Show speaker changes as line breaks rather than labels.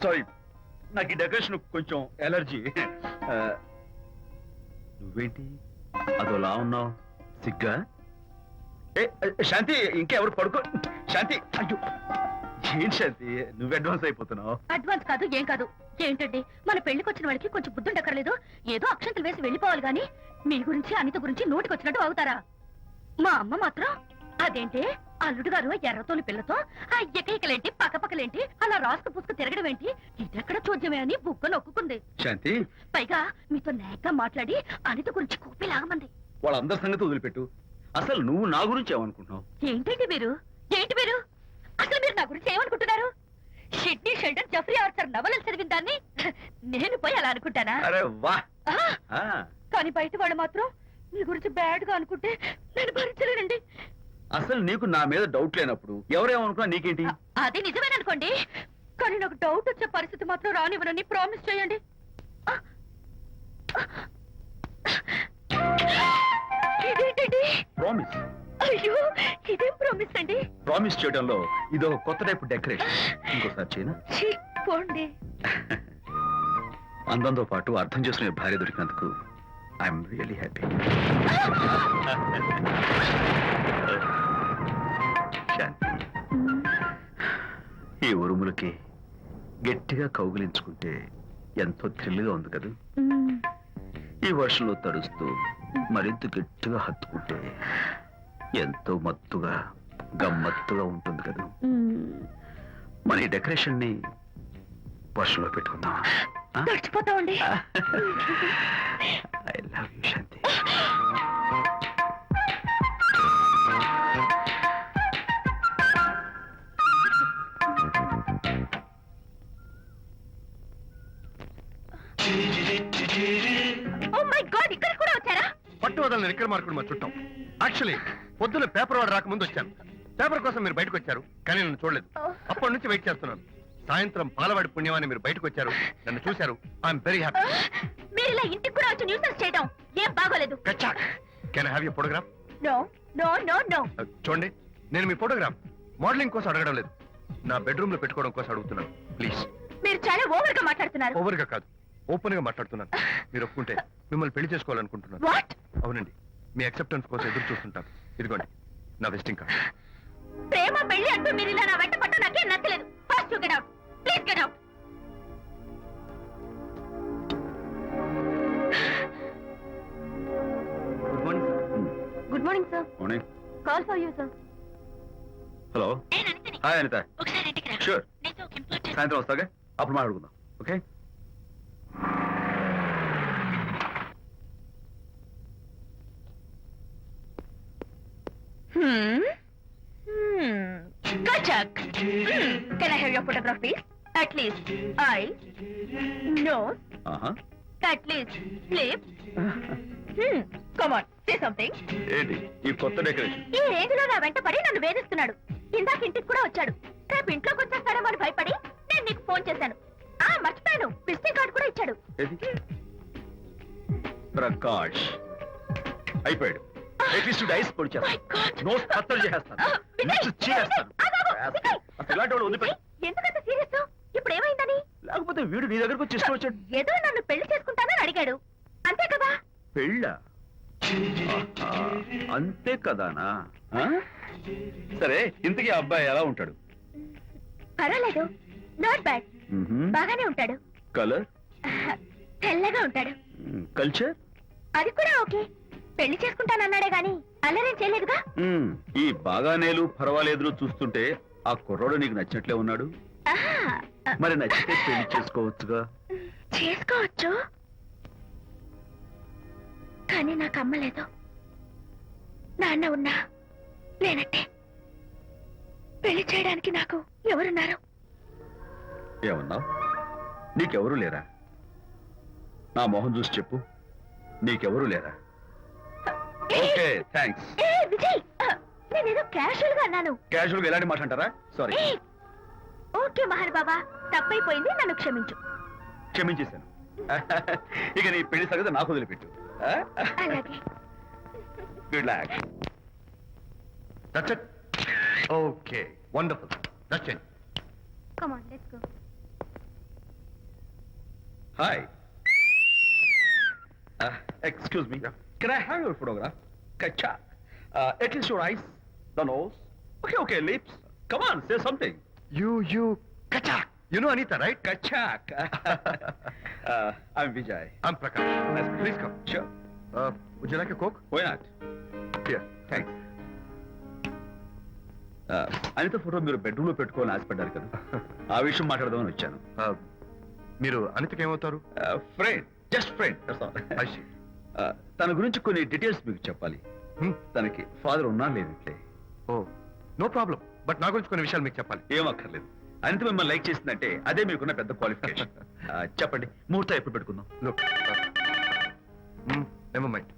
Sorry, నాకు ఈ decoration కొంచెం ఎలర్జీ. నువ్వేంటి అదోలా ఉన్నావు? సిగ్గా? శాంతి, ఇంకెవరు పడుకో. శాంతి, అయ్యో ఏంటి శాంతి, నువ్వు అడ్వాన్స్ అయిపోతున్నావు.
అడ్వాన్స్ కాదు, ఏం కాదు. ఏంటండి, మన పెళ్లికి వచ్చిన వాళ్ళకి కొంచెం బుద్ధుండక్కర్లేదు? ఏదో అక్షంతలు వేసి వెళ్ళిపోవాలి గాని మీ గురించి అనిత గురించి నోటికొచ్చినట్టు అవుతారా? మా అమ్మ మాత్రం అదేంటి అల్లుడు గారు ఎర్రతోని పిల్లతో ఆ ఎకైకలేంటి పక్కపక్కలేంటి అలా రాసుకు పుసుకు తిరగడం ఏంటి, ఇదెక్కడ చూద్యమే అని బుగ్గ నొక్కుంది.
శాంతి,
పైగా మీతో నేగ్గా మాట్లాడి అనిత గురించి కూపి లాగమంది.
వాళ్ళందరి సంగతి వదిలిపెట్టు. అసలు నువ్వు నా గురించి ఏమనుకుంటున్నావు?
ఏంటండి మీరు, ఏంటి మీరు అసలు మీరు నా గురించి ఏమనుకుంటున్నారు? షిడ్నీ షెల్డన్ జెఫ్రీ ఆర్చర్ నవలలు చదివిన దాన్ని నేను పోయి అలా అనుకుంటానా?
అరే వా!
కానీ బయట వాళ్ళు మాత్రం మీ గురించి బ్యాడ్ గా అనుకుంటే నేను భరించలేనండి.
అసలు నీకు నా మీద డౌట్ లేనప్పుడు ఎవరేమనుకున్నా నీకేంటి?
అది నిజమేననుకోండి, కానీ నాకు డౌట్ వచ్చే పరిస్థితి మాత్రం రానివ్వనని ప్రామిస్ చేయండి. ఇదేంటండి?
ప్రామిస్?
అయ్యో, ఇదేం ప్రామిస్ అండి?
ప్రామిస్ చేయడంలో ఇదో కొత్త టైపు డెకరేషన్. ఇంకోసారి చేయనా?
పోండి.
అందంతో పాటు అర్థం చేసుకునే భార్య దొరికినందుకు ఐఎమ్ రియలీ హ్యాపీ. శాంతి, ఈ ఉరుములకి గట్టిగా కౌగిలించుకుంటే ఎంతో థ్రిల్గా ఉంది కదా. ఈ వర్షంలో తడుస్తూ మరింత గట్టిగా హత్తుకుంటే ఎంతో మత్తుగా గమ్మత్తుగా ఉంటుంది కదా. మన ఈ డెకరేషన్ ని వర్షంలో పెట్టుకుందాం.
తడిచిపోతామండి.
I love you Shanti.
Oh my god, ఇక్కడ కూడా వచ్చారా?
పట్టు వదలని రెక్కల మార్కుడు మా చుట్టాం. యాక్చువల్లీ పొద్దున్న పేపర్ వాడు రాకముందు వచ్చాను. పేపర్ కోసం మీరు బయటకు వచ్చారు, కానీ నన్ను చూడలేదు. అప్పటి నుంచి వెయిట్ చేస్తున్నాను. సాయంత్రం పాలవాడి పుణ్యమాన్ని మీరు బయటకు వచ్చారు, నన్ను చూశారు. I'm very happy.
మీరు ఇలా ఇంటికి కూడా వచ్చి న్యూసెన్స్ చేయడం ఏం బాగోలేదు.
Can I have your photograph?
No no no no.
చూడండి, నేను మీ ఫోటోగ్రాఫ్ మోడలింగ్ కోసం అడగడం లేదు, నా బెడ్రూమ్ లో పెట్టుకోవడం కోసం అడుగుతున్నాను. ప్లీజ్.
మీరు చాలా ఓవర్ గా మాట్లాడుతున్నారు.
ఓవర్ గా కాదు, ఓపెన్ గా మాట్లాడుతున్నాను. మీరు ఒప్పుకుంటే మిమ్మల్ని పెళ్లి చేసుకోవాలనుకుంటున్నాను.
వాట్?
అవునండి, మీ అక్సెప్టెన్స్ కోసం ఎదురు చూస్తుంటాను. ఇదిగోండి నా విజిటింగ్ కార్డ్.
ప్రేమ పెళ్లి అంటూ మీరు ఇలా నా వెంట పట్ట నాకేం నచ్చలేదు. First you get out, please get out.
Good morning.
Good morning sir.
Morning.
Call for you sir.
Hello. Hi Anitha.
ఒకసారి ఇంటికి రా.
షూర్.
నేను ఒక ఇంపార్టెంట్.
సాయంత్రం వస్తాగా, అప్పుడు మాట్లాడుకుందాం. Okay.
Kachak. Can I have your photograph, please? At least eye, nose, at least lips. Come on, say something.
ఏంటి ఈ కొత్త డెకరేషన్?
ఈ రేంజ్ లో నా వెంట పడి నన్ను వేధిస్తున్నాడు. ఇందాక ఇంటికి కూడా వచ్చాడు. రేపు ఇంట్లోకి వచ్చేస్తాడేమో అని భయపడి నేను నీకు ఫోన్ చేశాను. మర్చిపోయాను, విజిటింగ్ కార్డు కూడా ఇచ్చాడు.
ప్రకాష్ అయిపోయాడు. ఐస్ పొడి చేస్తాను, నోస్ కత్తలు చేస్తాను, ఇలాంటి వాళ్ళు వదిలిపెట్టు.
ఎందుకంత సీరియస్? ఇప్పుడు ఏమైందని?
లేకపోతే వీడు నీ దగ్గరకు వచ్చి ఇష్టం వచ్చాడు.
ఏదో నన్ను పెళ్లి చేసుకుంటానని అడిగాడు, అంతే కదా?
పెళ్ళ? అంతే కదానా? సరే, ఇంతకీ ఆ అబ్బాయి ఎలా ఉంటాడు?
పర్వాలేదు, నాట్ బ్యాడ్, బాగానే ఉంటాడు.
కలర్?
తెల్లగా ఉంటాడు.
కల్చర్?
అది కూడా ఓకే. పెళ్లి చేసుకుంటానన్నాడే గాని అల్లరేం చేయలేదుగా.
ఈ బాగానేలు పర్వాలేదు చూస్తుంటే ఆ కుర్రోడు నీకు నచ్చినట్లే ఉన్నాడు. మరి నచ్చితే పెళ్లి చేసుకోవచ్చుగా.
చేసుకోవచ్చు, కానీ నాకు అమ్మ లేదు, నాన్న ఉన్నా లేనట్టే. పెళ్లి చేయడానికి నాకు ఎవరున్నారు?
ఏమన్నావు? నీకెవరు లేరా? నా మొహం చూసి చెప్పు, నీకెవరు లేరా? Okay, thanks.
విజయ్, నేనేదో క్యాషువల్ గా అన్నాను.
క్యాషువల్ గా ఎలాంటి మాట అంటారా? సారీ.
ఓకే మహర్ బాబా, తప్పైపోయింది, నన్ను క్షమించు.
క్షమించేశాను. ఇక నీ పెళ్లి సంగతి నాకు వదిలిపెట్టు.
అలాగే.
Good luck.
That's it. Okay, wonderful. That's it.
Come on, let's go.
Hi excuse me can I have your photograph కచ్చా at least your eyes the nose okay lips come on say something
You, Kachak. You know Anita, right?
కచ్చాక్ I'm Vijay
I'm Prakash.
Nice.
Please come.
Sure
Would you like a Coke?
Why not
Here, thanks.
Anita photo మీరు bedroom లో పెట్టుకోవాలని ఆశపడ్డారు కదా ఆ విషయం మాట్లాడదామని వచ్చాను
మీరు అనితకి ఏమవుతారు?
Friend just friend
I see.
తన గురించి కొన్ని డీటెయిల్స్ మీకు చెప్పాలి తనకి ఫాదర్ ఉన్నా లేదంటే
Oh, no problem. బట్ నా గురించి కొన్ని విషయాలు మీకు చెప్పాలి.
ఏమక్కర్లేదు అనిత మిమ్మల్ని లైక్ చేసిందంటే అదే మీకున్న పెద్ద క్వాలిఫికేషన్ చెప్పండి ముహూర్తం ఎప్పుడు పెట్టుకుందాం
Look, never mind.